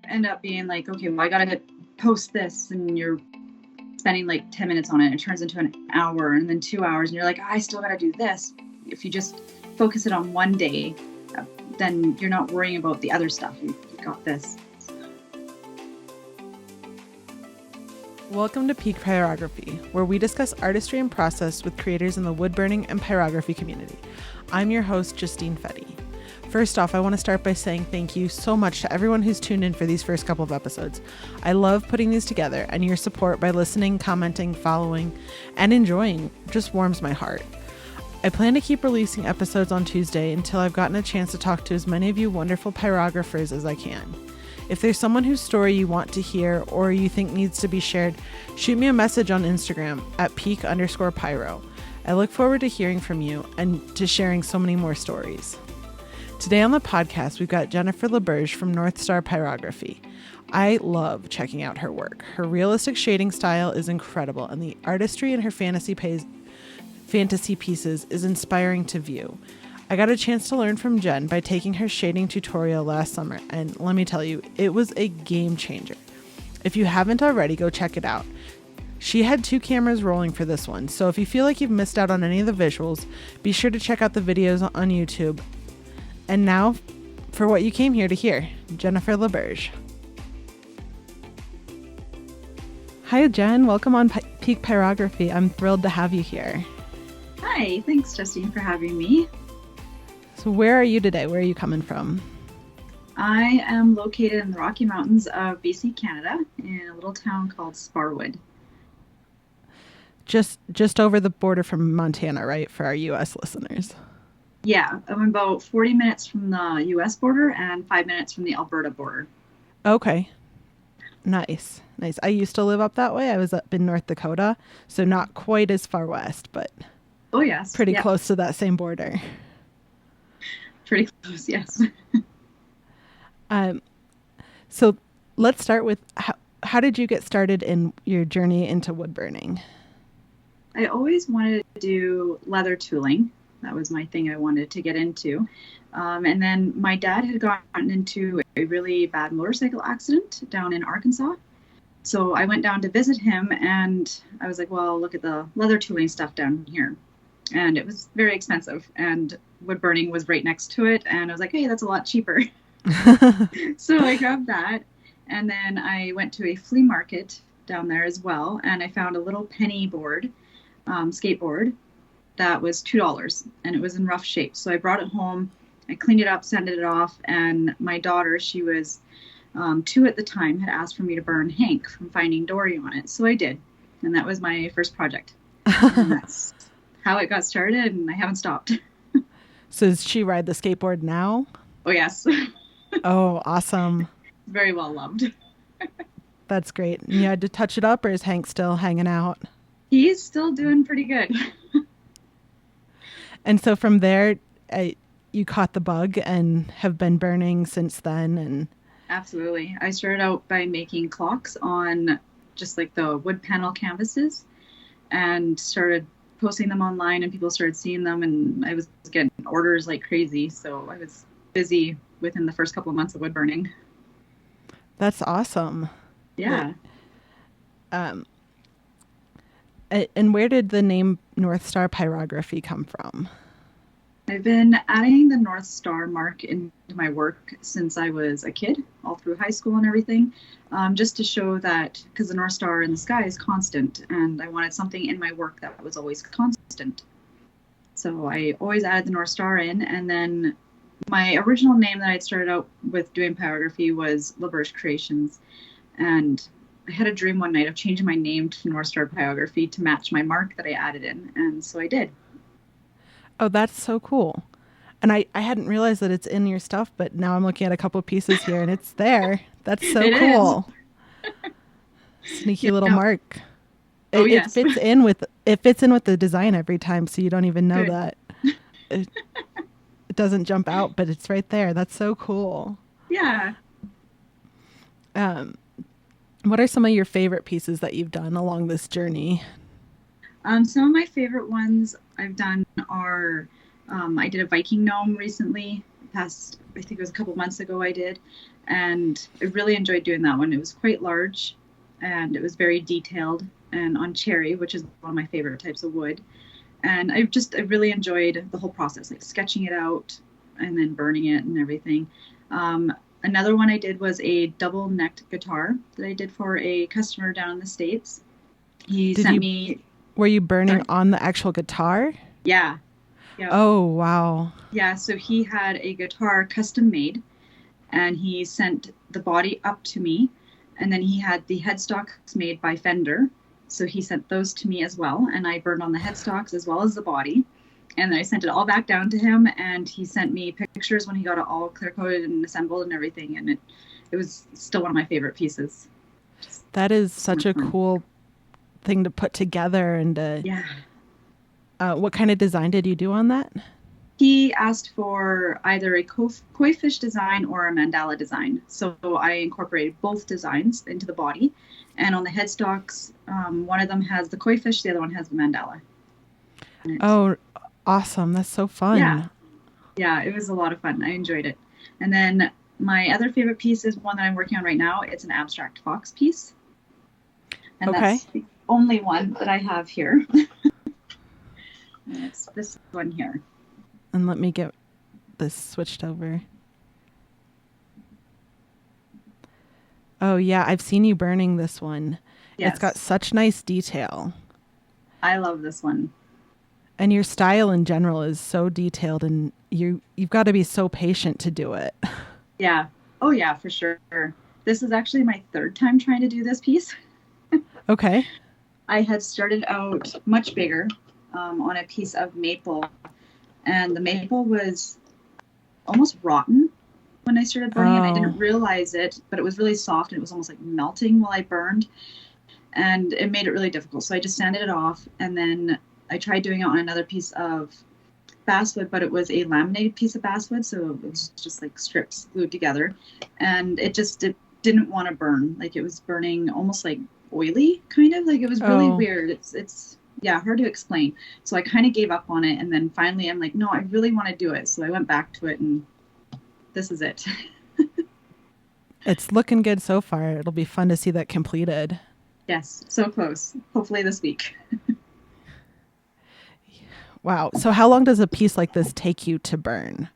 end up being like, okay, well, I got to post this, and you're spending like 10 minutes on it. It turns into an hour and then 2 hours, and you're like, I still got to do this. If you just focus it on one day, then you're not worrying about the other stuff. You got this. Welcome to Peak Pyrography, where we discuss artistry and process with creators in the woodburning and pyrography community. I'm your host, Justine Fedde. First off, I want to start by saying thank you so much to everyone who's tuned in for these first couple of episodes. I love putting these together, and your support by listening, commenting, following, and enjoying just warms my heart. I plan to keep releasing episodes on Tuesday until I've gotten a chance to talk to as many of you wonderful pyrographers as I can. If there's someone whose story you want to hear or you think needs to be shared, shoot me a message on Instagram at peak_pyro. I look forward to hearing from you and to sharing so many more stories. Today on the podcast, we've got Jenn Laberge from North Star Pyrography. I love checking out her work. Her realistic shading style is incredible, and the artistry in her fantasy pieces is inspiring to view. I got a chance to learn from Jenn by taking her shading tutorial last summer, and let me tell you, it was a game changer. If you haven't already, go check it out. She had 2 cameras rolling for this one, so if you feel like you've missed out on any of the visuals, be sure to check out the videos on YouTube. And now, for what you came here to hear, Jenn Laberge. Hi, Jenn. Welcome on Peak Pyrography. I'm thrilled to have you here. Hi, thanks, Justine, for having me. So where are you today? Where are you coming from? I am located in the Rocky Mountains of BC, Canada, in a little town called Sparwood. Just over the border from Montana, right? For our U.S. listeners. Yeah, I'm about 40 minutes from the U.S. border and 5 minutes from the Alberta border. Okay. Nice. I used to live up that way. I was up in North Dakota, so not quite as far west, but oh yes, pretty close to that same border. Pretty close, yes. So let's start with how did you get started in your journey into woodburning? I always wanted to do leather tooling. That was my thing I wanted to get into. And then my dad had gotten into a really bad motorcycle accident down in Arkansas. So I went down to visit him, and I was like, well, look at the leather tooling stuff down here. And it was very expensive, and wood burning was right next to it. And I was like, hey, that's a lot cheaper. So I grabbed that. And then I went to a flea market down there as well. And I found a little penny board, skateboard, that was $2, and it was in rough shape. So I brought it home, I cleaned it up, sanded it off. And my daughter, she was 2 at the time, had asked for me to burn Hank from Finding Dory on it. So I did. And that was my first project. And that's how it got started, and I haven't stopped. So does she ride the skateboard now? Oh, yes. Oh, awesome. Very well loved. That's great. You had to touch it up, or is Hank still hanging out? He's still doing pretty good. And so from there, you caught the bug and have been burning since then. And absolutely. I started out by making clocks on just like the wood panel canvases, and started posting them online, and people started seeing them, and I was getting orders like crazy. So I was busy within the first couple of months of wood burning. That's awesome. Yeah. And where did the name North Star Pyrography come from? I've been adding the North Star mark into my work since I was a kid, all through high school and everything, just to show that, because the North Star in the sky is constant, and I wanted something in my work that was always constant. So I always added the North Star in, and then my original name that I'd started out with doing pyrography was Laberge Creations, and I had a dream one night of changing my name to North Star Pyrography to match my mark that I added in, and so I did. Oh, that's so cool. And I hadn't realized that it's in your stuff, but now I'm looking at a couple pieces here, and it's there. That's so cool. Sneaky little mark. It fits in with the design every time, so you don't even know that. It doesn't jump out, but it's right there. That's so cool. Yeah. What are some of your favorite pieces that you've done along this journey? Some of my favorite ones I've done are, I did a Viking gnome recently, past I think it was a couple months ago I did, and I really enjoyed doing that one. It was quite large, and it was very detailed and on cherry, which is one of my favorite types of wood. And I really enjoyed the whole process, like sketching it out and then burning it and everything. Another one I did was a double-necked guitar that I did for a customer down in the States. He sent me... Were you burning on the actual guitar? Yeah. Yep. Oh, wow. Yeah, so he had a guitar custom made, and he sent the body up to me, and then he had the headstocks made by Fender, so he sent those to me as well, and I burned on the headstocks as well as the body, and I sent it all back down to him, and he sent me pictures when he got it all clear-coated and assembled and everything, and it was still one of my favorite pieces. That is such a cool thing to put together. And yeah. What kind of design did you do on that? He asked for either a koi fish design or a mandala design. So I incorporated both designs into the body. And on the headstocks, one of them has the koi fish, the other one has the mandala. Oh, awesome. That's so fun. Yeah. Yeah, it was a lot of fun. I enjoyed it. And then my other favorite piece is one that I'm working on right now. It's an abstract fox piece. And that's the only one that I have here. And it's this one here. And let me get this switched over. Oh, yeah. I've seen you burning this one. Yes. It's got such nice detail. I love this one. And your style in general is so detailed, and you've got to be so patient to do it. Yeah. Oh, yeah, for sure. This is actually my third time trying to do this piece. Okay. I had started out much bigger on a piece of maple, and the maple was almost rotten when I started burning it. I didn't realize it, but it was really soft, and it was almost like melting while I burned, and it made it really difficult. So I just sanded it off, and then I tried doing it on another piece of basswood, but it was a laminated piece of basswood, so it was just like strips glued together, and it didn't want to burn. Like, it was burning almost like oily, kind of. Like, it was really weird. It's hard to explain. So I kind of gave up on it, and then finally I'm like, no, I really want to do it. So I went back to it, and this is it. It's looking good so far. It'll be fun to see that completed. Yes, so close. Hopefully this week. Wow. So how long does a piece like this take you to burn?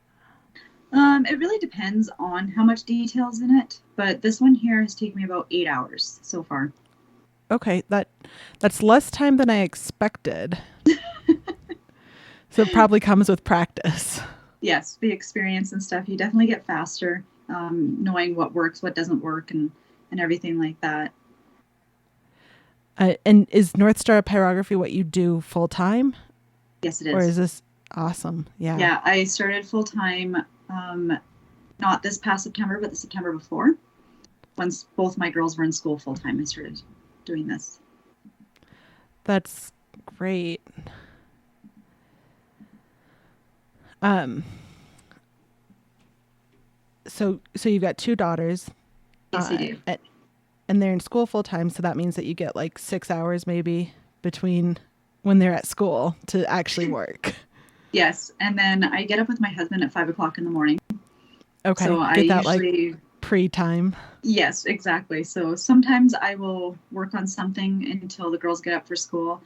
It really depends on how much detail's in it, but this one here has taken me about 8 hours so far. Okay, that's less time than I expected. So it probably comes with practice. Yes, the experience and stuff. You definitely get faster, knowing what works, what doesn't work, and everything like that. And is North Star Pyrography what you do full time? Yes, it is. Or is this awesome? Yeah. Yeah, I started full time, not this past September, but the September before. Once both my girls were in school full time, I started doing this. That's great. So you've got two daughters. Yes, I do. And they're in school full time, so that means that you get like 6 hours maybe between when they're at school to actually work. Yes, and then I get up with my husband at 5 o'clock in the morning. Okay, so get that usually, like pre-time. Yes, exactly. So sometimes I will work on something until the girls get up for school.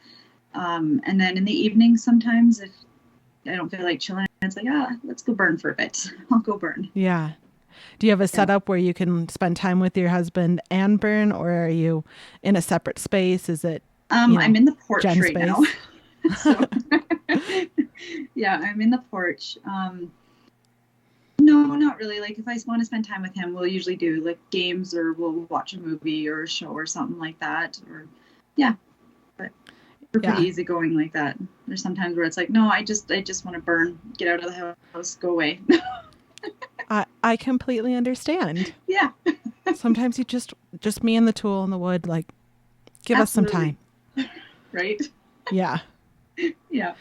And then in the evening, sometimes if I don't feel like chilling, it's like, let's go burn for a bit. I'll go burn. Yeah. Do you have a setup where you can spend time with your husband and burn, or are you in a separate space? Is it, I'm in the porch Jenn right space? now. So, yeah, I'm in the porch. No, not really. Like, if I want to spend time with him, we'll usually do like games, or we'll watch a movie or a show or something like that. Or but we're pretty easygoing like that. There's sometimes where it's like, no, I just want to burn, get out of the house, go away. I completely understand. Yeah. Sometimes you just me and the tool and the wood, like, give us some time. Right? Yeah. Yeah.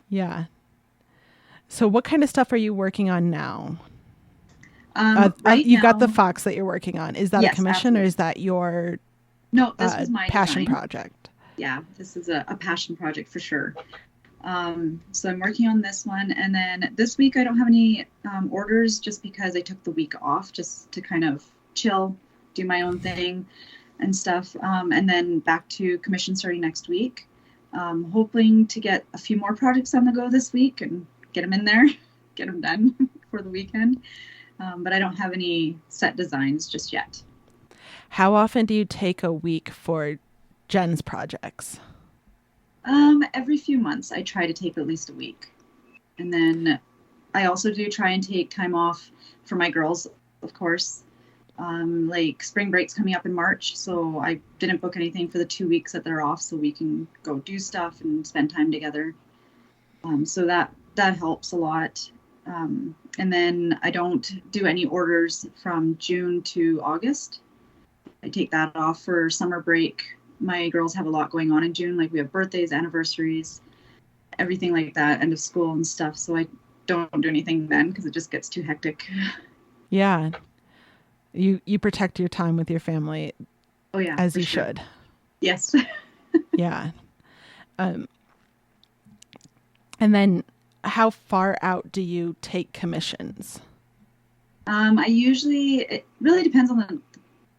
Yeah. So what kind of stuff are you working on now? You've got the fox that you're working on. Is that a commission, or is that your No, this was my passion design. Project? Yeah, this is a passion project for sure. So I'm working on this one. And then this week I don't have any orders just because I took the week off just to kind of chill, do my own thing and stuff. And then back to commission starting next week. Hoping to get a few more projects on the go this week and get them in there, get them done for the weekend. But I don't have any set designs just yet. How often do you take a week for Jenn's projects? Every few months, I try to take at least a week. And then I also do try and take time off for my girls, of course. Like spring break's coming up in March, so I didn't book anything for the 2 weeks that they're off, so we can go do stuff and spend time together. So that helps a lot. And then I don't do any orders from June to August. I take that off for summer break. My girls have a lot going on in June, like we have birthdays, anniversaries, everything like that, end of school and stuff. So I don't do anything then because it just gets too hectic. Yeah. You protect your time with your family. Oh yeah, as you sure. should. Yes. Yeah. And then how far out do you take commissions? It really depends on the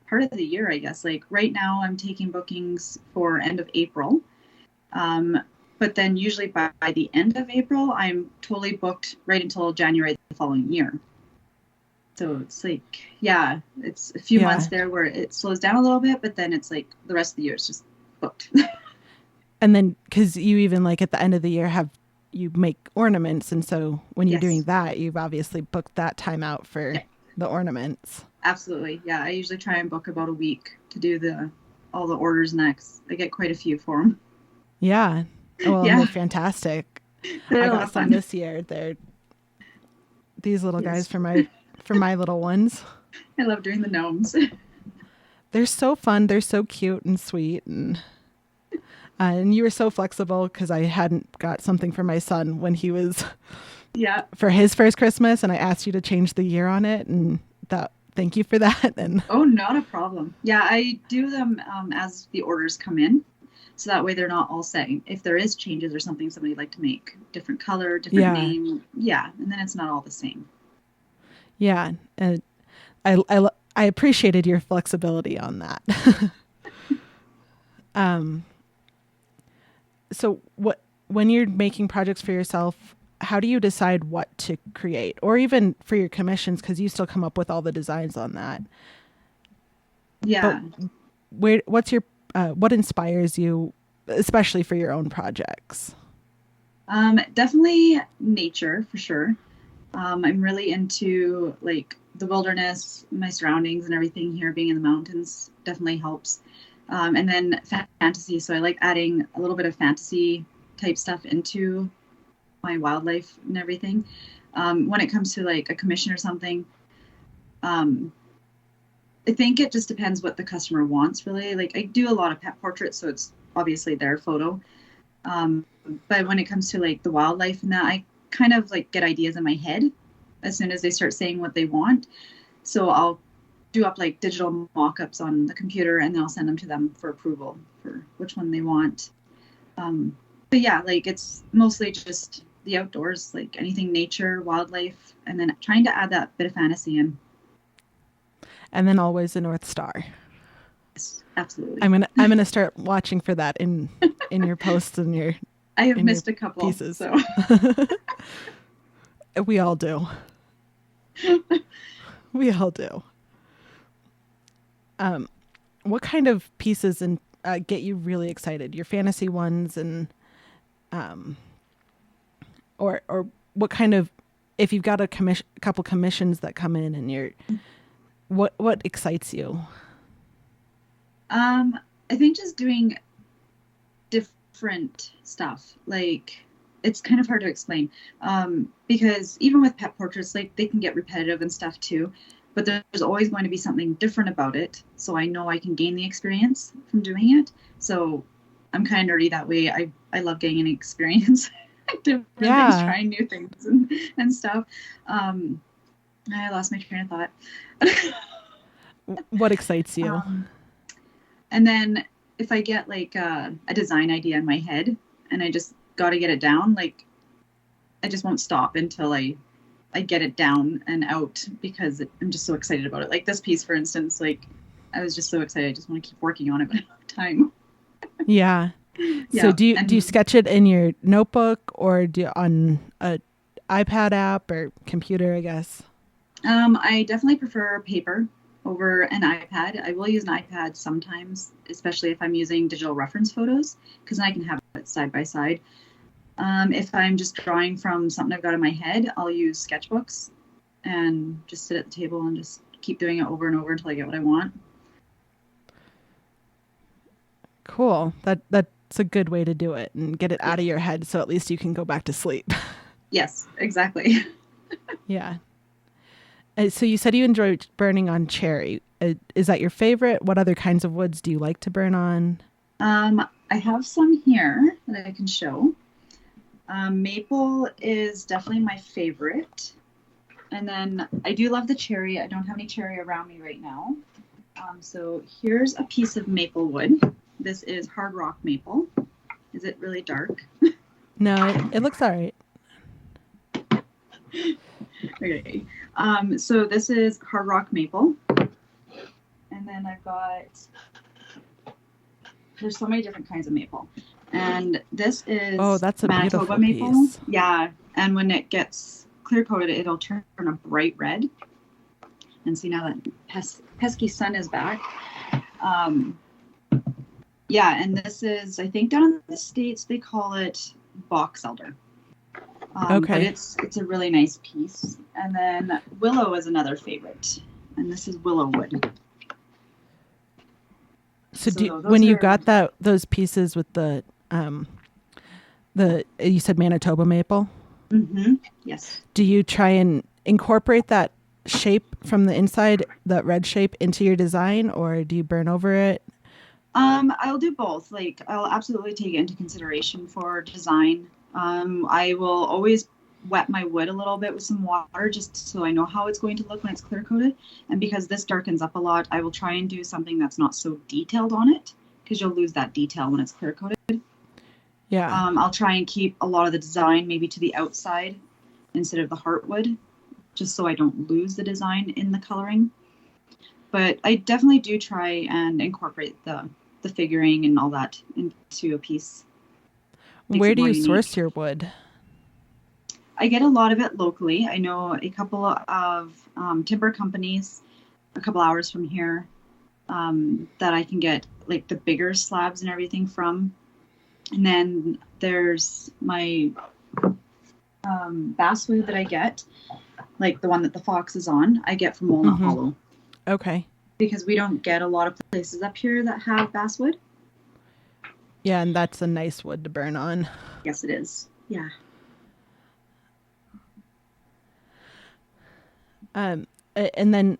part of the year, I guess. Like right now I'm taking bookings for end of April. But then usually by the end of April, I'm totally booked right until January the following year. So it's like, yeah, it's a few months there where it slows down a little bit, but then it's like the rest of the year is just booked. And then, because you even like at the end of the year you make ornaments. And so when you're doing that, you've obviously booked that time out for the ornaments. Absolutely. Yeah. I usually try and book about a week to do all the orders next. I get quite a few for them. Yeah. Well, they're fantastic. I got some this year. They're these little guys for my little ones. I love doing the gnomes. They're so fun. They're so cute and sweet. And you were so flexible because I hadn't got something for my son when he was for his first Christmas. And I asked you to change the year on it. And thank you for that. And oh, not a problem. Yeah, I do them as the orders come in. So that way they're not all set. If there is changes or something somebody'd like to make, different color, different name. Yeah. And then it's not all the same. Yeah. And I appreciated your flexibility on that. So when you're making projects for yourself, how do you decide what to create, or even for your commissions? Cause you still come up with all the designs on that. Yeah. But what inspires you, especially for your own projects? Definitely nature for sure. I'm really into like the wilderness, my surroundings and everything here. Being in the mountains definitely helps. And then fantasy. So I like adding a little bit of fantasy type stuff into my wildlife and everything. When it comes to like a commission or something, I think it just depends what the customer wants, really. Like I do a lot of pet portraits, so it's obviously their photo. But when it comes to like the wildlife and that, I kind of like get ideas in my head as soon as they start saying what they want. So I'll do up like digital mock-ups on the computer and then I'll send them to them for approval for which one they want. But yeah, like it's mostly just the outdoors, like anything nature, wildlife, and then trying to add that bit of fantasy in. And then always the North Star. Yes, absolutely. I'm gonna start watching for that in your posts and your. I have missed a couple pieces. So. We all do. We all do. What kind of pieces get you really excited? Your fantasy ones and, or what kind of, if you've got a couple commissions that come in and what excites you? I think just doing different stuff. Like it's kind of hard to explain because even with pet portraits, like they can get repetitive and stuff too, but there's always going to be something different about it. So I know I can gain the experience from doing it. So I'm kind of nerdy that way. I love gaining experience, different things, trying new things and stuff. I lost my train of thought. What excites you? And then if I get like a design idea in my head and I just got to get it down. Like, I just won't stop until I get it down and out because I'm just so excited about it. Like this piece, for instance, like I was just so excited. I just want to keep working on it, but I don't have time. Yeah. Yeah. So do you sketch it in your notebook or on a iPad app or computer, I guess? I definitely prefer paper over an iPad. I will use an iPad sometimes, especially if I'm using digital reference photos, because then I can have it side by side. If I'm just drawing from something I've got in my head, I'll use sketchbooks and just sit at the table and just keep doing it over and over until I get what I want. Cool. That's a good way to do it and get it out of your head so at least you can go back to sleep. Yes, exactly. Yeah. So you said you enjoy burning on cherry. Is that your favorite? What other kinds of woods do you like to burn on? I have some here that I can show. Maple is definitely my favorite. And then I do love the cherry. I don't have any cherry around me right now. So here's a piece of maple wood. This is hard rock maple. Is it really dark? No, it looks all right. Okay. So this is hard rock maple. And then I've got, there's so many different kinds of maple. And this is that's a Manitoba beautiful maple. Piece. Yeah. And when it gets clear coated, it'll turn a bright red. And see, now that pesky sun is back. Yeah, and this is, I think down in the States, they call it box elder. Okay. But it's a really nice piece. And then willow is another favorite. And this is willow wood. So when you got those pieces with the you said Manitoba maple? Mm-hmm. Yes. Do you try and incorporate that shape from the inside, that red shape, into your design, or do you burn over it? I'll do both. Like, I'll absolutely take it into consideration for design. I will always wet my wood a little bit with some water just so I know how it's going to look when it's clear coated. And because this darkens up a lot, I will try and do something that's not so detailed on it, because you'll lose that detail when it's clear coated. Yeah. I'll try and keep a lot of the design maybe to the outside instead of the heartwood, just so I don't lose the design in the coloring. But I definitely do try and incorporate the figuring and all that into a piece. Where do you source your wood? I get a lot of it locally. I know a couple of timber companies a couple hours from here that I can get like the bigger slabs and everything from. And then there's my basswood that I get, like the one that the fox is on, I get from Walnut Hollow. Okay. Because we don't get a lot of places up here that have basswood. Yeah, and that's a nice wood to burn on. Yes, it is. Yeah. And then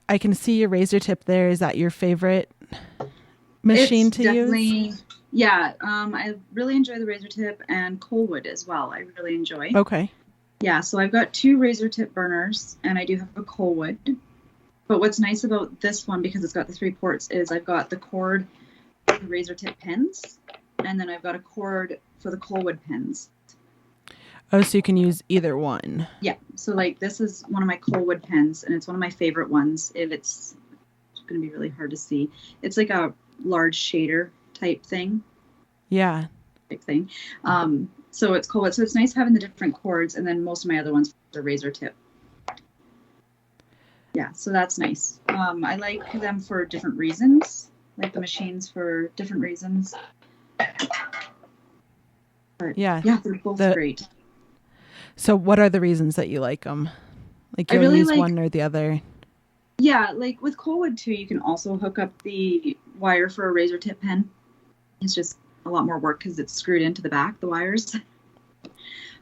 I can see your razor tip there. Is that your favorite machine to use? Yeah. I really enjoy the razor tip and Coalwood as well. I really enjoy. Okay. Yeah. So I've got 2 razor tip burners and I do have a Coalwood. But what's nice about this one, because it's got the 3 ports, is I've got the cord for the razor tip pens, and then I've got a cord for the Coalwood pens. Oh, so you can use either one. Yeah. So like this is one of my Coalwood pens, and it's one of my favorite ones. It's going to be really hard to see. It's like a large shader type thing. Yeah. Type thing. So it's Coalwood. So it's nice having the different cords, and then most of my other ones are razor tip. Yeah, so that's nice. I like them for different reasons, like the machines for different reasons. But yeah, they're both great. So what are the reasons that you like them? Like you really use one or the other? Yeah, like with Coalwood too, you can also hook up the wire for a razor tip pen. It's just a lot more work because it's screwed into the back, the wires.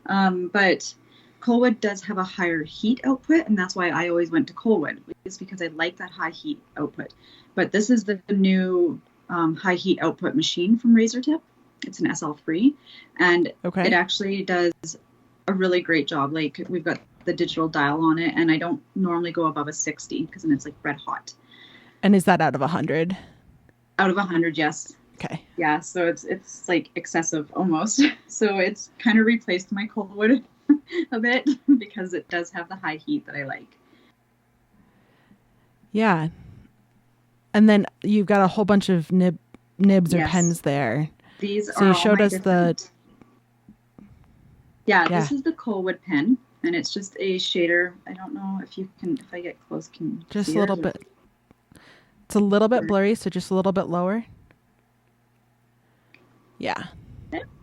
But Coalwood does have a higher heat output, and that's why I always went to Coalwood. It's because I like that high heat output. But this is the new high heat output machine from Razortip. It's an SL free, and it actually does a really great job. Like we've got the digital dial on it, and I don't normally go above a 60 because then it's like red hot. And is that out of 100? Out of 100, yes. Okay. Yeah, so it's like excessive almost. So it's kind of replaced my cold wood a bit because it does have the high heat that I like. Yeah. And then you've got a whole bunch of nibs or Yes, pens there. these So are you all showed my us the different. Yeah, yeah, this is the Colwood pen, and it's just a shader. I don't know if you can, if I get close, can you just see a little yours? bit. It's a little bit blurry, so just a little bit lower. Yeah.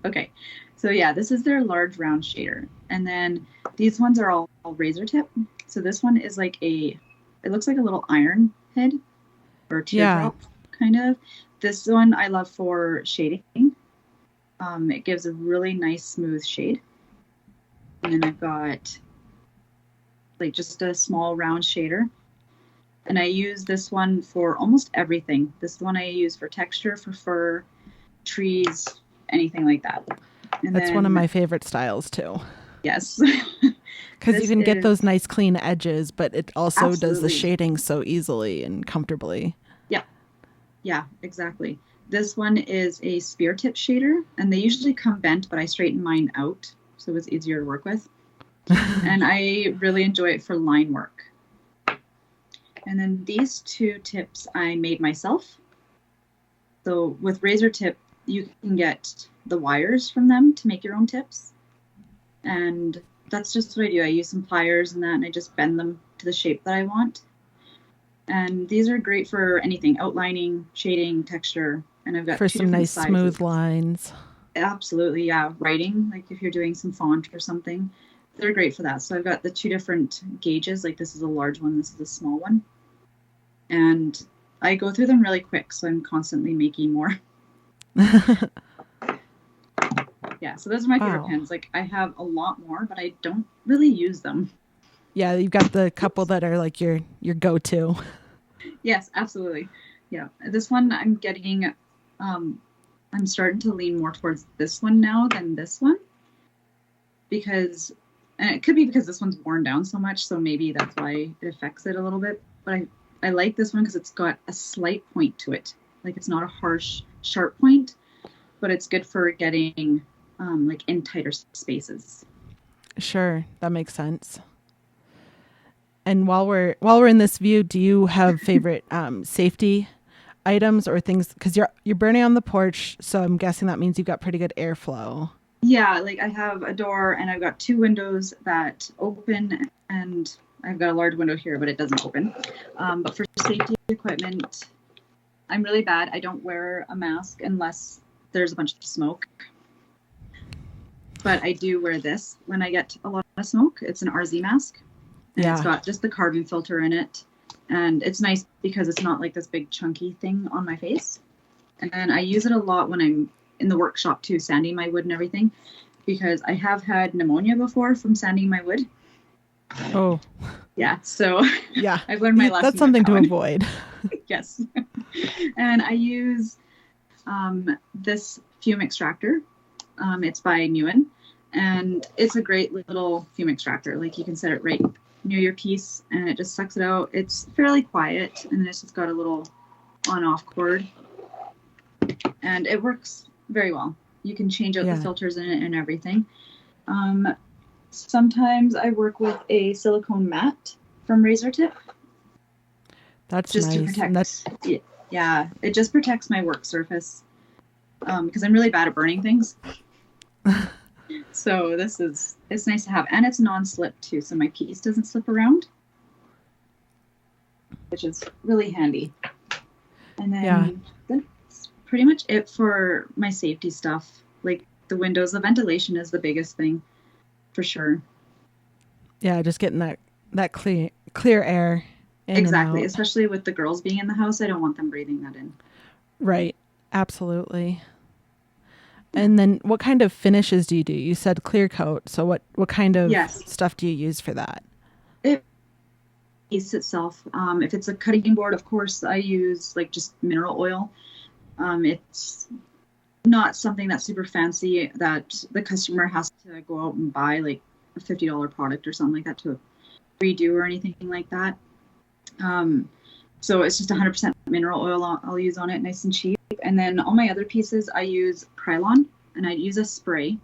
Okay, so yeah, this is their large round shader, and then these ones are all razor tip. So this one is like it looks like a little iron head or teardrop kind of. This one I love for shading. It gives a really nice smooth shade. And then I've got like just a small round shader. And I use this one for almost everything. This one I use for texture, for fur, trees, anything like that. And That's one of my favorite styles too. Yes. Because you can get those nice clean edges, but it also does the absolutely. shading so easily and comfortably. Yeah. Yeah, exactly. This one is a spear tip shader, and they usually come bent, but I straighten mine out, so it's easier to work with. And I really enjoy it for line work. And then these two tips I made myself. So with razor tip, you can get the wires from them to make your own tips. And that's just what I do. I use some pliers and that, and I just bend them to the shape that I want. And these are great for anything, outlining, shading, texture. And I've got for two some different nice sizes. Smooth lines. Absolutely, yeah. Writing, like if you're doing some font or something, they're great for that. So I've got the two different gauges. Like this is a large one, this is a small one. And I go through them really quick, so I'm constantly making more. Yeah, so those are my favorite pens. Like I have a lot more, but I don't really use them. Yeah, you've got the couple that are like your go-to. Yes, absolutely. Yeah, this one I'm getting, I'm starting to lean more towards this one now than this one, because, and it could be because this one's worn down so much, so maybe that's why it affects it a little bit. But I like this one because it's got a slight point to it. Like it's not a harsh, sharp point, but it's good for getting like in tighter spaces. Sure, that makes sense. And while we're in this view, do you have favorite safety items or things? Because you're burning on the porch, so I'm guessing that means you've got pretty good airflow. Yeah, like I have a door and I've got two windows that open, and I've got a large window here, but it doesn't open. But for safety equipment, I'm really bad. I don't wear a mask unless there's a bunch of smoke. But I do wear this when I get a lot of smoke. It's an RZ mask. And it's got just the carbon filter in it. And it's nice because it's not like this big chunky thing on my face. And then I use it a lot when I'm in the workshop too, sanding my wood and everything, because I have had pneumonia before from sanding my wood. Oh. Yeah, so yeah, I've learned my lesson. That's something to avoid. Yes. And I use this fume extractor. It's by Newen, and it's a great little fume extractor. Like you can set it right near your piece and it just sucks it out. It's fairly quiet, and then it's just got a little on-off cord, and it works very well. You can change out the filters in it and everything. Sometimes I work with a silicone mat from Razor Tip. That's just nice. To protect, yeah, it just protects my work surface because I'm really bad at burning things. So it's nice to have, and it's non-slip too, so my piece doesn't slip around, which is really handy. And then that's pretty much it for my safety stuff. Like the windows, the ventilation is the biggest thing for sure. Yeah, just getting that clear air in. Exactly, especially with the girls being in the house, I don't want them breathing that in. Right, absolutely. And then what kind of finishes do you do? You said clear coat. So what kind of stuff do you use for that? It piece itself. If it's a cutting board, of course, I use like just mineral oil. It's not something that's super fancy that the customer has to go out and buy like a $50 product or something like that to redo or anything like that. So it's just 100% mineral oil I'll use on it, nice and cheap. And then all my other pieces, I use Krylon, and I use a spray,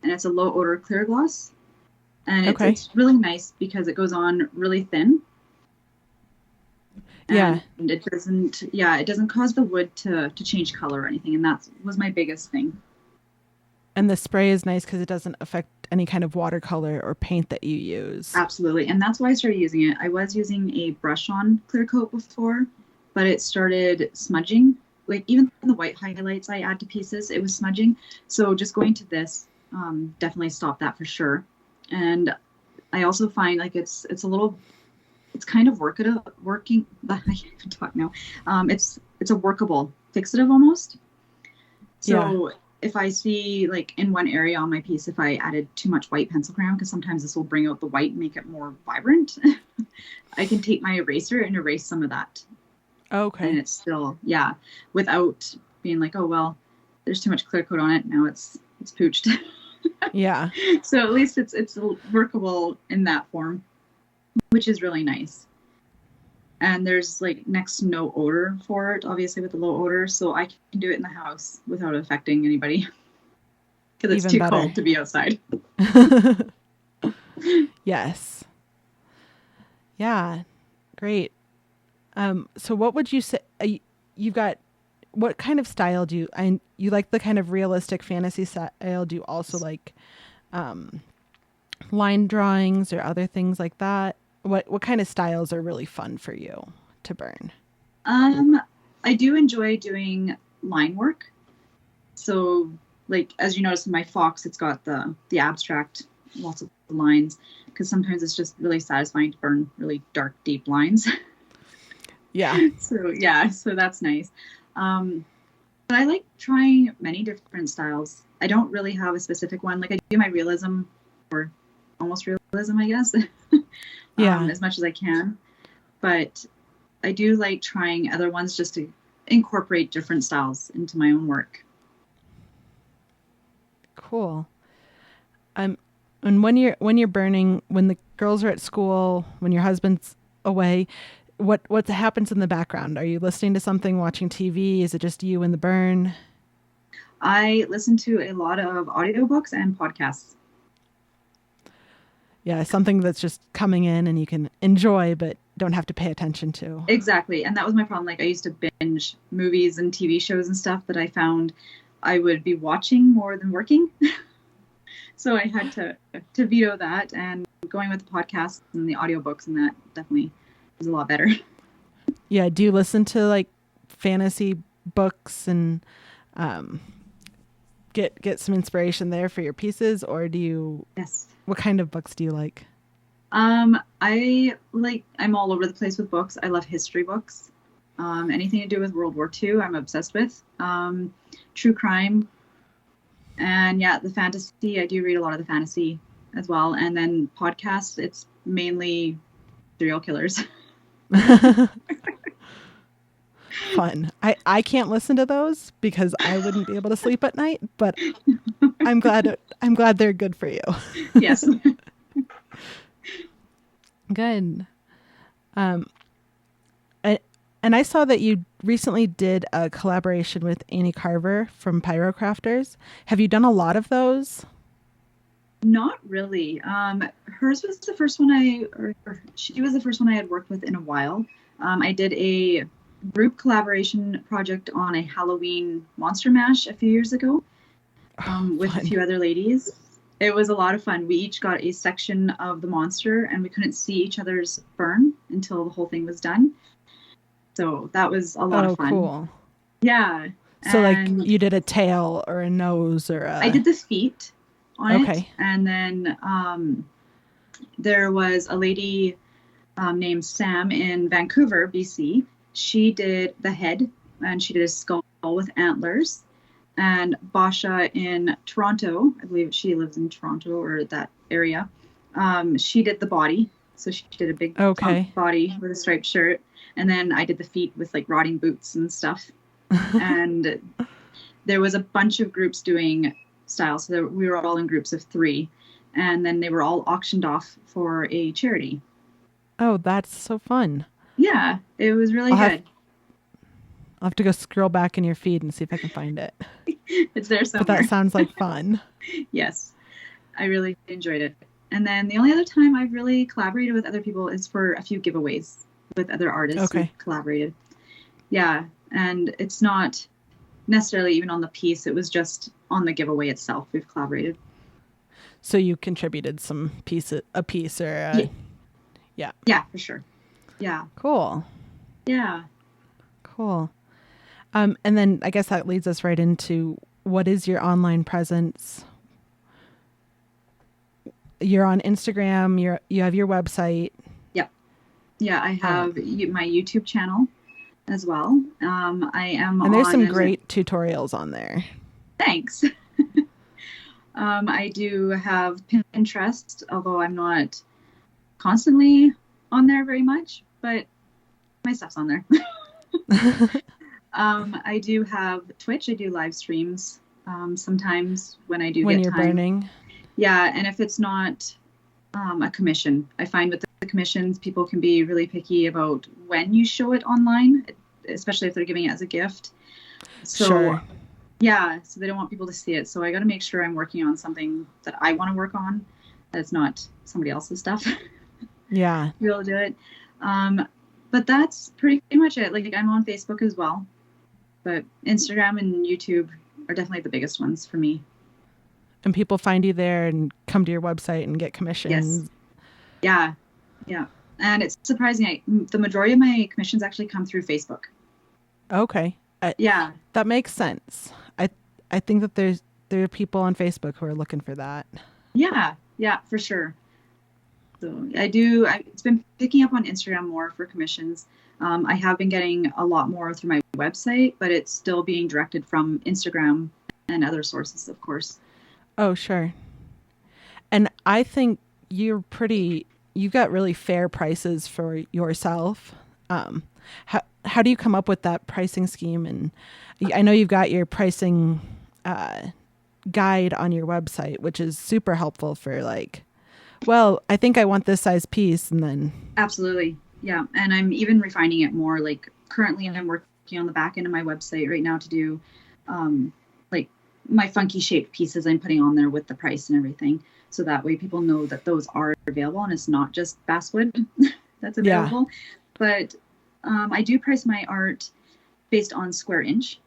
and it's a low odor clear gloss. And it's really nice because it goes on really thin. And it doesn't cause the wood to change color or anything. And that was my biggest thing. And the spray is nice because it doesn't affect any kind of watercolor or paint that you use. Absolutely. And that's why I started using it. I was using a brush-on clear coat before, but it started smudging. Like even the white highlights I add to pieces, it was smudging. So just going to this definitely stopped that for sure. And I also find like it's kind of working. I can talk now. It's a workable fixative almost. So if I see like in one area on my piece, if I added too much white pencil crayon, because sometimes this will bring out the white and make it more vibrant, I can take my eraser and erase some of that. Okay. And it's still, without being like, oh, well, there's too much clear coat on it. Now it's pooched. Yeah. So at least it's workable in that form, which is really nice. And there's like next to no odor for it, obviously with the low odor. So I can do it in the house without affecting anybody because it's too cold to be outside. Yes. Yeah. Great. So what would you say, you've got, what kind of style do you like the kind of realistic fantasy style? Do you also like, line drawings or other things like that? What kind of styles are really fun for you to burn? I do enjoy doing line work. So like, as you notice in my fox, it's got the abstract, lots of lines, because sometimes it's just really satisfying to burn really dark, deep lines. Yeah. So that's nice. But I like trying many different styles. I don't really have a specific one. Like I do my realism, or almost realism, I guess. As much as I can. But I do like trying other ones just to incorporate different styles into my own work. Cool. And when you're burning, when the girls are at school, when your husband's away, what happens in the background? Are you listening to something, watching TV? Is it just you and the burn? I listen to a lot of audiobooks and podcasts. Yeah, something that's just coming in and you can enjoy, but don't have to pay attention to. Exactly. And that was my problem. Like I used to binge movies and TV shows and stuff that I found I would be watching more than working. So I had to veto that, and going with the podcasts and the audiobooks, and that definitely was a lot better. Yeah. Do you listen to like fantasy books and get some inspiration there for your pieces, or do you? Yes. What kind of books do you like? I'm all over the place with books. I love history books. Anything to do with World War II, I'm obsessed with. True crime. And the fantasy, I do read a lot of the fantasy as well. And then podcasts, it's mainly serial killers. Fun. I can't listen to those because I wouldn't be able to sleep at night, but I'm glad they're good for you. Yes. Good. And I saw that you recently did a collaboration with Annie Carver from Pyrocrafters. Have you done a lot of those? Not really. Hers was the first one she was the first one I had worked with in a while. I did a group collaboration project on a Halloween monster mash a few years ago with a few other ladies. It was a lot of fun. We each got a section of the monster and we couldn't see each other's burn until the whole thing was done. So that was a lot of fun. Cool. Yeah. So like you did a tail or a nose or I did the feet on it. And then there was a lady named Sam in Vancouver, BC. She did the head and she did a skull with antlers. And Basha in Toronto, I believe she lives in Toronto or that area, she did the body. So she did a big body with a striped shirt. And then I did the feet with like rotting boots and stuff. And there was a bunch of groups doing styles. So we were all in groups of 3. And then they were all auctioned off for a charity. Oh, that's so fun. Yeah, it was really good. I'll have to go scroll back in your feed and see if I can find it. It's there But somewhere. that sounds like fun. Yes, I really enjoyed it. And then the only other time I've really collaborated with other people is for a few giveaways with other artists Okay. we've collaborated. Yeah, and it's not necessarily even on the piece. It was just on the giveaway itself. We've collaborated. So you contributed a piece or Yeah. Yeah. Yeah, for sure. Yeah. Cool. Yeah. Cool. And then I guess that leads us right into what is your online presence? You're on Instagram, you have your website. Yep. Yeah, I have my YouTube channel as well. I am and there's some great tutorials on there. Thanks. I do have Pinterest, although I'm not constantly on there very much, but my stuff's on there. I do have Twitch. I do live streams sometimes when I do when get you're time. burning. Yeah, and if it's not a commission, I find with the commissions, people can be really picky about when you show it online, especially if they're giving it as a gift. So, sure. Yeah, so they don't want people to see it. So I got to make sure I'm working on something that I want to work on, that's not somebody else's stuff. Yeah. Be able to do it. But that's pretty much it. Like, I'm on Facebook as well, but Instagram and YouTube are definitely the biggest ones for me. And people find you there and come to your website and get commissions. Yes. Yeah. And it's surprising. The majority of my commissions actually come through Facebook. Okay. Yeah. That makes sense. I think that there are people on Facebook who are looking for that. Yeah. Yeah, for sure. So it's been picking up on Instagram more for commissions. I have been getting a lot more through my website, but it's still being directed from Instagram and other sources, of course. Oh, sure. And I think you got really fair prices for yourself. How do you come up with that pricing scheme? And I know you've got your pricing guide on your website, which is super helpful for like, well, I think I want this size piece, and then. Absolutely. Yeah. And I'm even refining it more. Like, currently I'm working on the back end of my website right now to do like my funky shaped pieces I'm putting on there with the price and everything. So that way people know that those are available and it's not just basswood that's available. Yeah. But I do price my art based on square inch.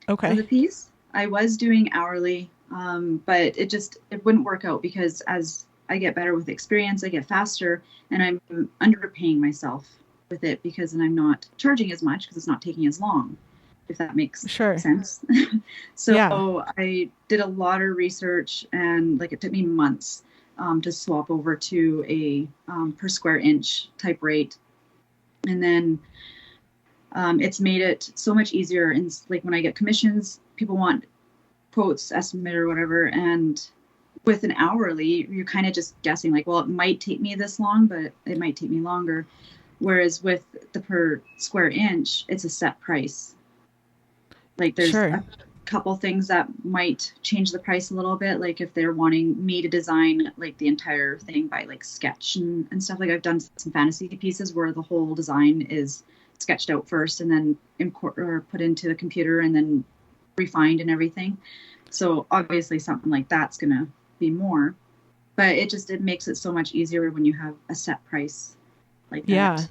Okay. For the piece. I was doing hourly, but it wouldn't work out because as I get better with experience, I get faster, and I'm underpaying myself with it because then I'm not charging as much because it's not taking as long, if that makes sense. So yeah. I did a lot of research, and like it took me months to swap over to a per square inch type rate. And then it's made it so much easier. And like when I get commissions, people want quotes, estimate or whatever, and with an hourly, you're kind of just guessing like, well, it might take me this long, but it might take me longer. Whereas with the per square inch, it's a set price. Like there's a couple things that might change the price a little bit. Like if they're wanting me to design like the entire thing by like sketch and stuff. Like I've done some fantasy pieces where the whole design is sketched out first and then put into the computer and then refined and everything. So obviously something like that's going to be more, but it makes it so much easier when you have a set price like that.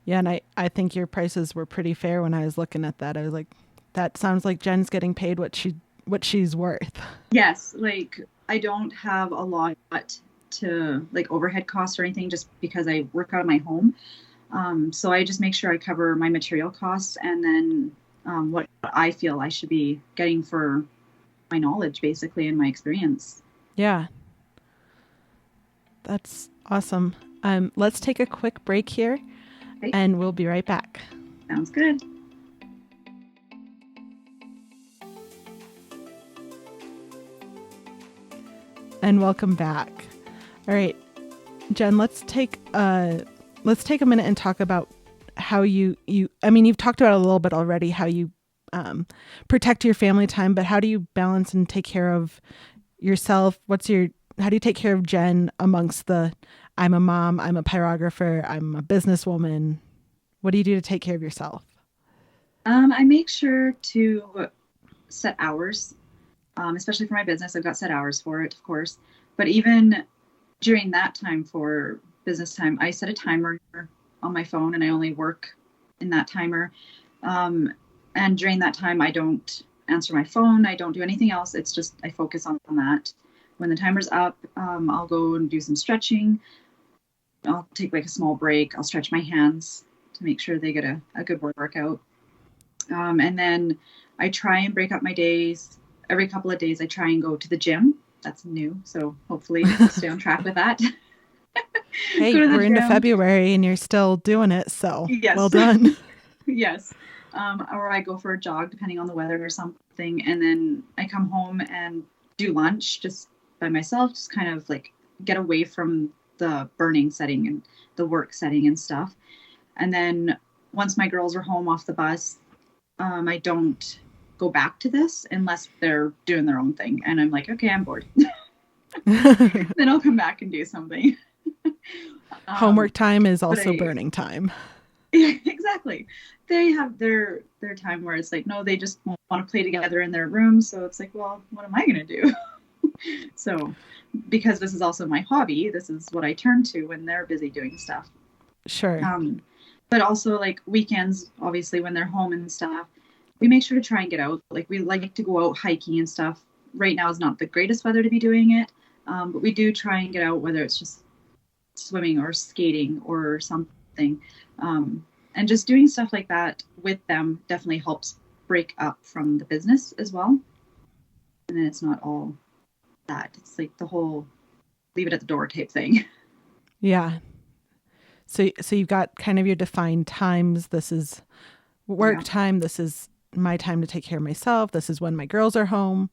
Yeah. And I think your prices were pretty fair when I was looking at that. I was like, that sounds like Jenn's getting paid what she's worth. Yes. Like I don't have a lot to like overhead costs or anything just because I work out of my home. So I just make sure I cover my material costs and then what I feel I should be getting for my knowledge, basically, and my experience. Yeah. That's awesome. Let's take a quick break here, and we'll be right back. Sounds good. And welcome back. All right, Jenn, let's take a minute and talk about how you've talked about it a little bit already, how you protect your family time, but how do you balance and take care of yourself? How do you take care of Jenn amongst I'm a mom, I'm a pyrographer, I'm a businesswoman? What do you do to take care of yourself? I make sure to set hours, especially for my business. I've got set hours for it, of course. But even during that time for business time, I set a timer on my phone and I only work in that timer. And during that time, I don't answer my phone. I don't do anything else. It's just I focus on that. When the timer's up, I'll go and do some stretching. I'll take like a small break. I'll stretch my hands to make sure they get a good workout. And then I try and break up my days. Every couple of days, I try and go to the gym. That's new. So hopefully I'll stay on track with that. Hey, we're into February and you're still doing it. So yes. Well done. Yes. Or I go for a jog depending on the weather or something. And then I come home and do lunch just by myself, just kind of like get away from the burning setting and the work setting and stuff. And then once my girls are home off the bus, I don't go back to this unless they're doing their own thing. And I'm like, okay, I'm bored. Then I'll come back and do something. Homework time is also burning time. Exactly. They have their time where it's like, no, they just want to play together in their room. So it's like, well, what am I going to do? So because this is also my hobby, this is what I turn to when they're busy doing stuff. Sure. But also like weekends, obviously when they're home and stuff, we make sure to try and get out. Like we like to go out hiking and stuff. Right now is not the greatest weather to be doing it. But we do try and get out, whether it's just swimming or skating or something. And just doing stuff like that with them definitely helps break up from the business as well. And then it's not all that. It's like the whole leave it at the door type thing. Yeah. So you've got kind of your defined times. This is work time. This is my time to take care of myself. This is when my girls are home.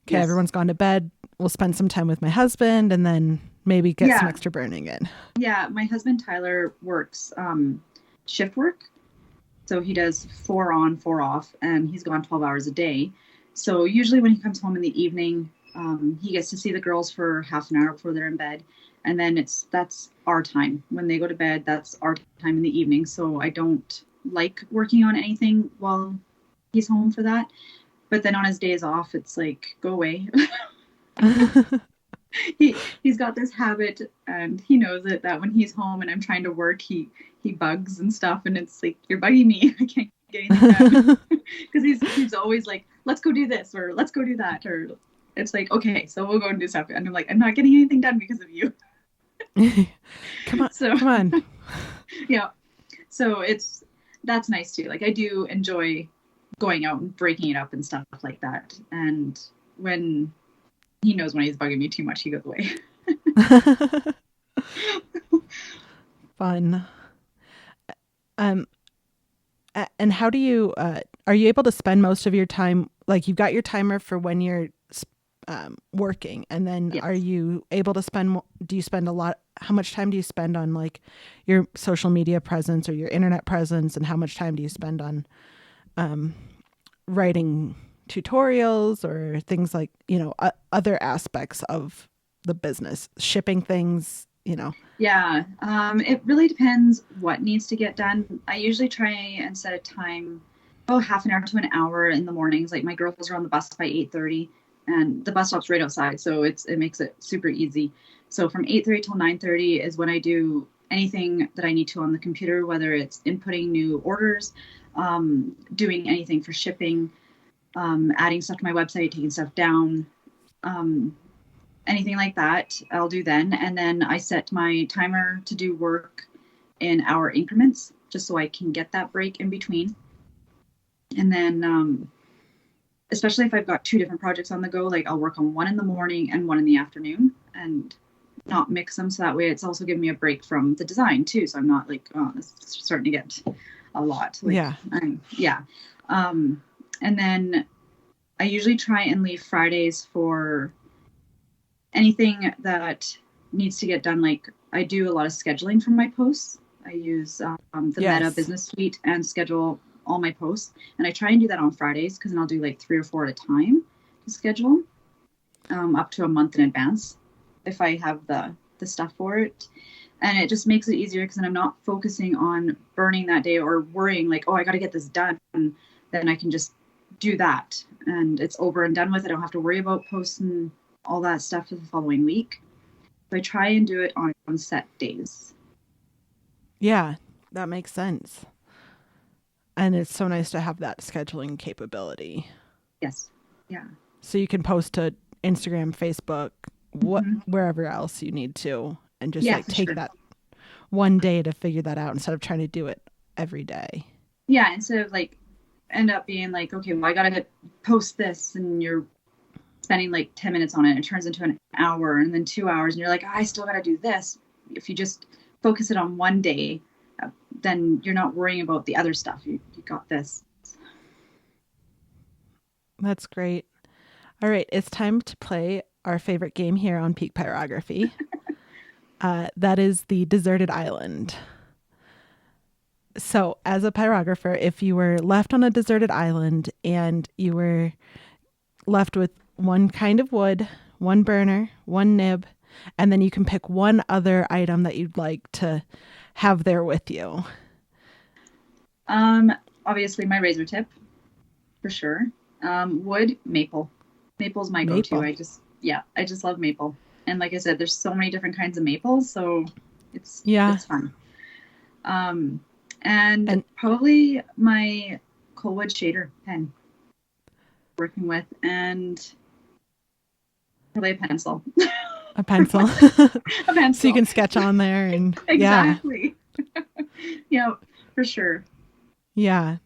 Okay, yes. Everyone's gone to bed. We'll spend some time with my husband and then maybe get some extra burning in. Yeah, my husband Tyler works shift work. So he does 4 on, 4 off, and he's gone 12 hours a day. So usually when he comes home in the evening, he gets to see the girls for half an hour before they're in bed. And then that's our time. When they go to bed, that's our time in the evening. So I don't like working on anything while he's home for that. But then on his days off, it's like, go away. He's got this habit, and he knows it, that when he's home and I'm trying to work, he bugs and stuff. And it's like, you're bugging me. I can't get anything done. Because he's always like, let's go do this or let's go do that. Or it's like, okay, so we'll go and do stuff. And I'm like, I'm not getting anything done because of you. Come on. Yeah. So that's nice too. Like I do enjoy going out and breaking it up and stuff like that. And when he knows when he's bugging me too much, he goes away. Fun. And how do you, are you able to spend most of your time, like you've got your timer for when you're working, and then yes. Are you able to do you spend a lot, how much time do you spend on like your social media presence or your internet presence, and how much time do you spend on writing tutorials or things like, other aspects of the business, shipping things, Yeah, it really depends what needs to get done. I usually try and set a time, half an hour to an hour in the mornings. Like my girls are on the bus by 8:30, and the bus stop's right outside, so it makes it super easy. So from 8:30 till 9:30 is when I do anything that I need to on the computer, whether it's inputting new orders, doing anything for shipping, adding stuff to my website, taking stuff down, anything like that, I'll do then. And then I set my timer to do work in hour increments, just so I can get that break in between. And then, especially if I've got 2 different projects on the go, like I'll work on one in the morning and one in the afternoon and not mix them. So that way it's also giving me a break from the design too. So I'm not like, oh, this is starting to get a lot. Like, yeah. And then I usually try and leave Fridays for anything that needs to get done. Like I do a lot of scheduling for my posts. I use the Meta Business Suite and schedule all my posts. And I try and do that on Fridays, because then I'll do like 3 or 4 at a time to schedule, up to a month in advance if I have the stuff for it. And it just makes it easier, because then I'm not focusing on burning that day or worrying like, oh, I got to get this done then I can just do that and it's over and done with. I don't have to worry about posting all that stuff for the following week. So I try and do it on set days. Yeah, that makes sense. And it's so nice to have that scheduling capability. Yes. Yeah. So you can post to Instagram, Facebook, wherever else you need to, and just take that one day to figure that out instead of trying to do it every day. Yeah. Instead of end up being okay, well, I got to post this and you're spending 10 minutes on it. It turns into an hour and then 2 hours and you're like, I still got to do this. If you just focus it on one day, then you're not worrying about the other stuff. You got this. That's great. All right. It's time to play our favorite game here on Peak Pyrography. That is the Deserted Island. So as a pyrographer, if you were left on a deserted island and you were left with one kind of wood, one burner, one nib, and then you can pick one other item that you'd like to have there with you. Obviously my razor tip, for sure. Wood, maple. Maple's my go-to. I just love maple. And like I said, there's so many different kinds of maples, so it's fun. And probably my Coalwood shader pen working with, and probably a pencil. A pencil. A pencil. So you can sketch on there and exactly. Yeah, for sure. Yeah.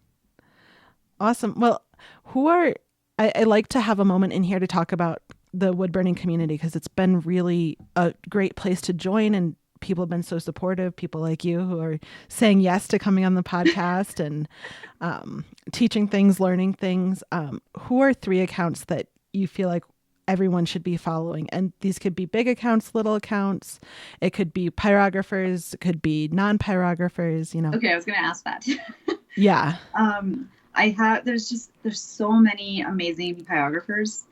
Awesome. Well, I like to have a moment in here to talk about the wood burning community because it's been really a great place to join, and people have been so supportive. People like you who are saying yes to coming on the podcast and teaching things, learning things. Who are 3 accounts that you feel like everyone should be following? And these could be big accounts, little accounts. It could be pyrographers. It could be non-pyrographers, Okay, I was going to ask that. Yeah. There's so many amazing pyrographers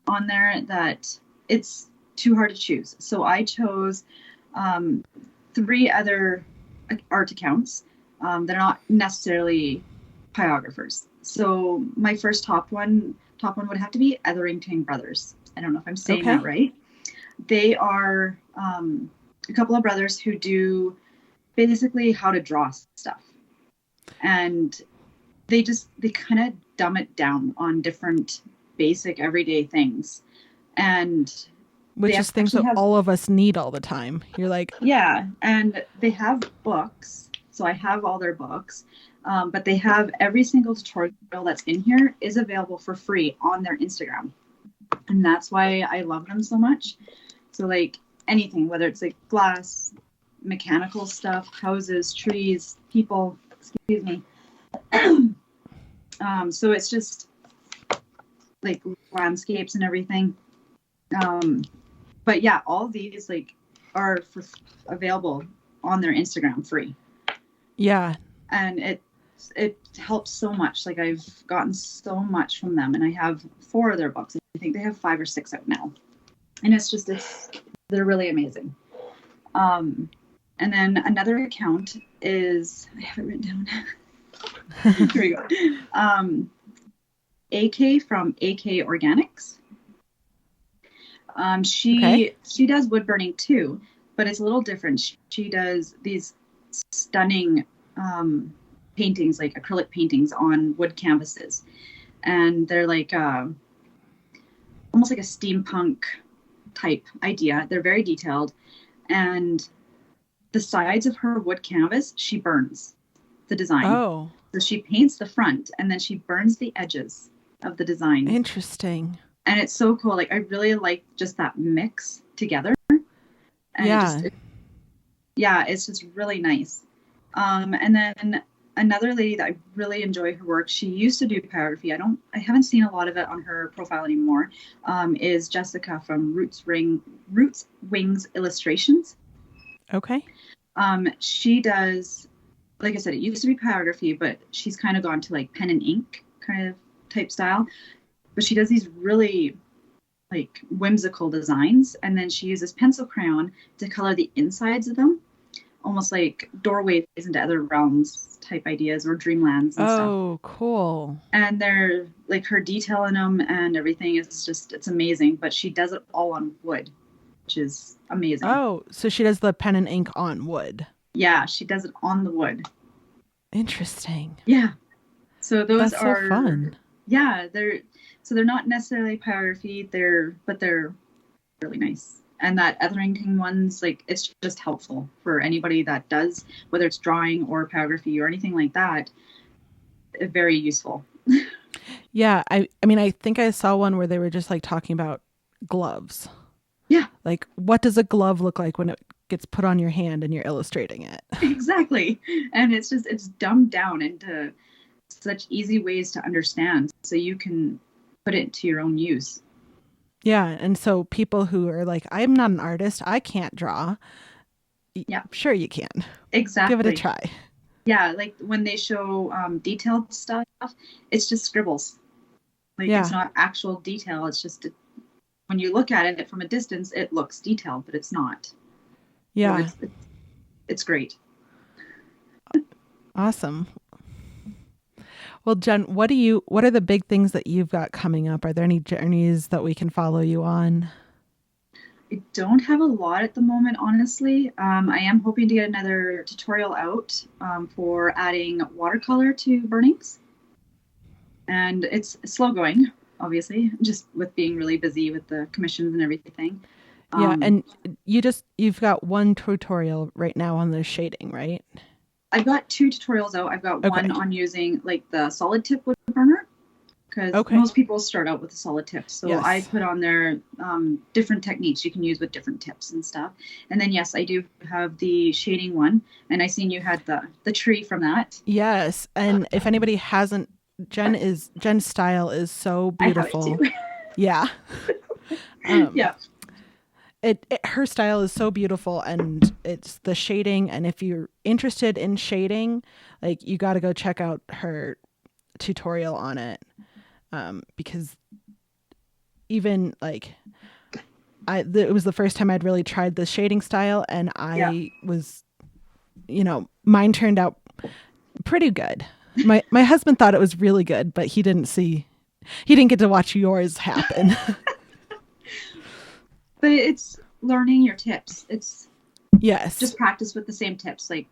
on there that it's too hard to choose. So I chose 3 other art accounts that are not necessarily pyrographers. So my first top one would have to be Etherington Brothers. I don't know if I'm saying that right. They are a couple of brothers who do basically how to draw stuff. And they kind of dumb it down on different basic everyday things. And which is things that all of us need all the time. You're like, yeah. And they have books. So I have all their books. But they have every single tutorial that's in here is available for free on their Instagram. And that's why I love them so much. So anything, whether it's glass, mechanical stuff, houses, trees, people, excuse me. So it's just landscapes and everything. But yeah, all these are available on their Instagram free. Yeah. And it helps so much. I've gotten so much from them, and I have 4 of their books. I think they have 5 or 6 out now. And they're really amazing. And then another account is, I have it written down. Here we go. AK from AK Organics. She does wood burning too, but it's a little different. She does these stunning paintings, acrylic paintings on wood canvases, and they're almost like a steampunk type idea. They're very detailed, and the sides of her wood canvas she burns the design. Oh, so she paints the front and then she burns the edges of the design. Interesting. And it's so cool. I really like just that mix together. And it's just really nice. And then another lady that I really enjoy her work, she used to do pyrography. I haven't seen a lot of it on her profile anymore, is Jessica from Roots Wings Illustrations. Okay. She does, like I said, it used to be pyrography, but she's kind of gone to pen and ink kind of type style. But she does these really whimsical designs, and then she uses pencil crayon to color the insides of them. almost like doorways into other realms type ideas or dreamlands and stuff. Oh, cool. And they're like, her detail in them and everything is just, it's amazing. But she does it all on wood, which is amazing. Oh, so she does the pen and ink on wood. Yeah, she does it on the wood. Interesting. Yeah. So those That's are so fun. Yeah, they're not necessarily pyrography, but they're really nice. And that Etherington one's like, it's just helpful for anybody that does, whether it's drawing or pyrography or anything like that. Very useful. Yeah, I mean, I think I saw one where they were just like talking about gloves. Yeah. Like, what does a glove look like when it gets put on your hand and you're illustrating it? Exactly. And it's dumbed down into such easy ways to understand so you can put it to your own use. Yeah, and so people who are like, I'm not an artist, I can't draw. Yeah. Sure you can. Exactly. Give it a try. Yeah, like when they show detailed stuff, it's just scribbles. Like, yeah. It's not actual detail. It's just, when you look at it from a distance, it looks detailed, but it's not. Yeah. So it's great. Awesome. Well, Jenn, what are the big things that you've got coming up? Are there any journeys that we can follow you on? I don't have a lot at the moment, honestly. I am hoping to get another tutorial out for adding watercolor to burnings. And it's slow going, obviously, just with being really busy with the commissions and everything. Yeah, and you've got one tutorial right now on the shading, right? I've got 2 tutorials out. I've got one on using like the solid tip wood burner, because most people start out with a solid tip. So yes. I put on there different techniques you can use with different tips and stuff. And then, yes, I do have the shading one. And I seen you had the tree from that. Yes. And if anybody hasn't, Jenn's style is so beautiful. I have it too. Yeah. Yeah. Her style is so beautiful, and it's the shading. And if you're interested in shading, like, you got to go check out her tutorial on it. Because even like it was the first time I'd really tried the shading style, and I was, mine turned out pretty good. My husband thought it was really good, but he didn't get to watch yours happen. But it's learning your tips. It's just practice with the same tips. Like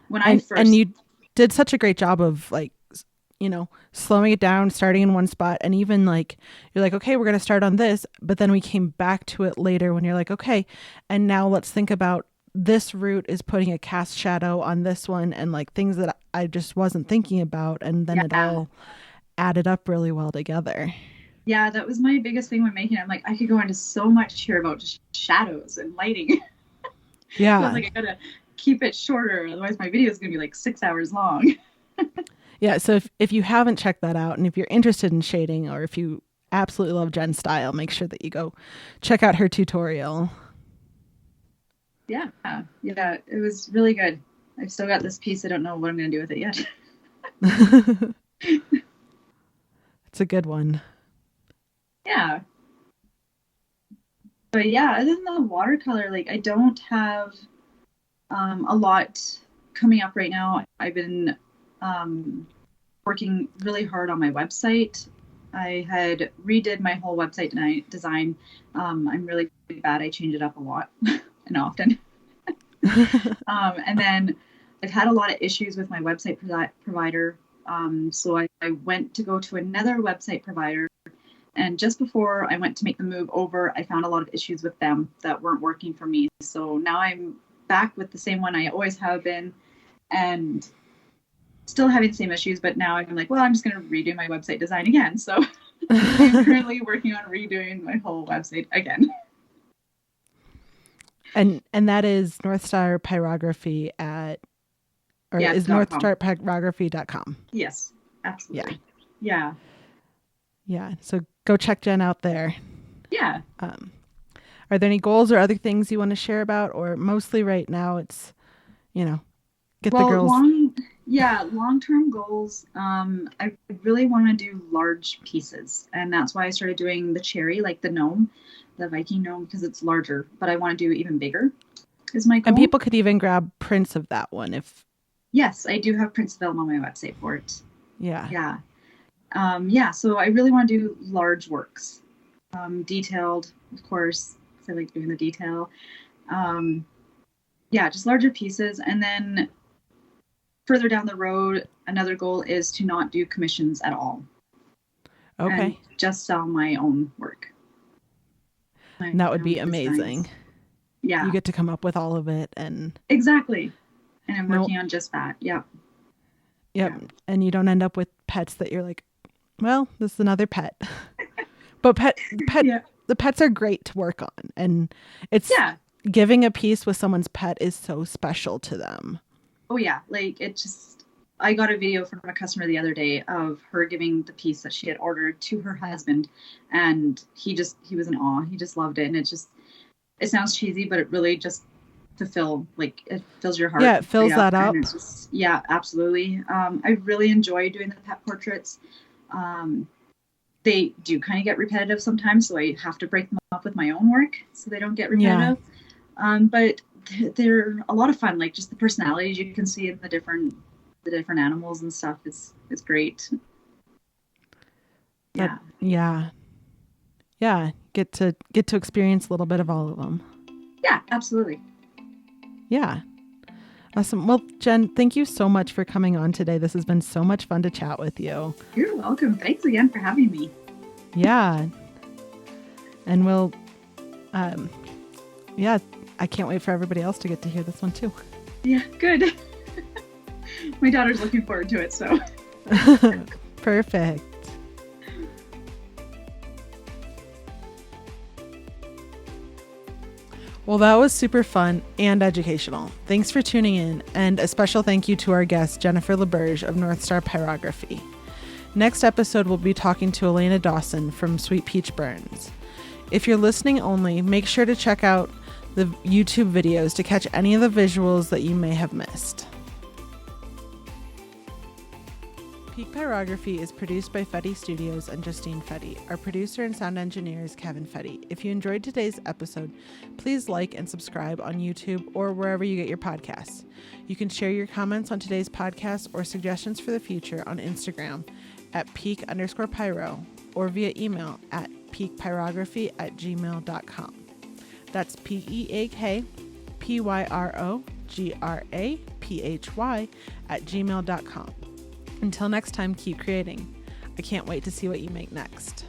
when and you did such a great job of like, slowing it down, starting in one spot. And even like, you're like, okay, we're going to start on this. But then we came back to it later when you're like, okay, and now let's think about this route is putting a cast shadow on this one, and like things that I just wasn't thinking about. And then it all added up really well together. Yeah, that was my biggest thing when making it. I'm like, I could go into so much here about just shadows and lighting. Yeah. So I was like, I gotta keep it shorter, otherwise my video is gonna be like 6 hours long. Yeah, so if you haven't checked that out, and if you're interested in shading, or if you absolutely love Jenn's style, make sure that you go check out her tutorial. Yeah, it was really good. I've still got this piece. I don't know what I'm gonna do with it yet. It's a good one. Yeah. But yeah, other than the watercolor, like, I don't have a lot coming up right now. I've been working really hard on my website. I had redid my whole website design. I'm really bad. I change it up a lot and often. And then I've had a lot of issues with my website provider. So I went to go to another website provider. And just before I went to make the move over, I found a lot of issues with them that weren't working for me. So now I'm back with the same one I always have been, and still having the same issues. But now I'm like, well, I'm just going to redo my website design again. So I'm currently working on redoing my whole website again. And that is North Star Pyrography is northstarpyrography.com. Yes, absolutely. Yeah. Yeah. So go check Jenn out there. Yeah. Are there any goals or other things you want to share about, or mostly right now it's, get the girls. Long-term goals. I really want to do large pieces, and that's why I started doing the cherry, like the gnome, the Viking gnome, because it's larger, but I want to do even bigger. is my goal. And people could even grab prints of that one if... Yes, I do have prints available on my website for it. Yeah. Yeah. So I really want to do large works. Detailed, of course, because I like doing the detail. Just larger pieces. And then further down the road, another goal is to not do commissions at all. Okay. And just sell my own work. And that would be amazing. Designs. Yeah. You get to come up with all of it and... Exactly. And I'm working on just that. Yep. Yeah. And you don't end up with pets that you're like, well, this is another pet. But the pets are great to work on. And it's giving a piece with someone's pet is so special to them. Oh yeah. Like I got a video from a customer the other day of her giving the piece that she had ordered to her husband. And he was in awe. He just loved it. And it sounds cheesy, but it really just it fills your heart. Yeah, it fills that up. Yeah, absolutely. I really enjoy doing the pet portraits. They do kind of get repetitive sometimes, so I have to break them up with my own work so they don't get repetitive. But they're a lot of fun. Like just the personalities you can see in the different animals and stuff. It's great. Yeah. Get to experience a little bit of all of them. Yeah, absolutely. Yeah. Awesome. Well, Jenn, thank you so much for coming on today. This has been so much fun to chat with you. You're welcome. Thanks again for having me. Yeah. And we'll, I can't wait for everybody else to get to hear this one too. Yeah, good. My daughter's looking forward to it, so. Perfect. Well, that was super fun and educational. Thanks for tuning in, and a special thank you to our guest, Jennifer Laberge of North Star Pyrography. Next episode, we'll be talking to Elena Dawson from Sweet Peach Burns. If you're listening only, make sure to check out the YouTube videos to catch any of the visuals that you may have missed. Peak Pyrography is produced by Fedde Studios and Justine Fedde. Our producer and sound engineer is Kevin Fedde. If you enjoyed today's episode, please like and subscribe on YouTube or wherever you get your podcasts. You can share your comments on today's podcast or suggestions for the future on Instagram at peak_pyro or via email at peakpyrography@gmail.com. That's peakpyrography@gmail.com. Until next time, keep creating. I can't wait to see what you make next.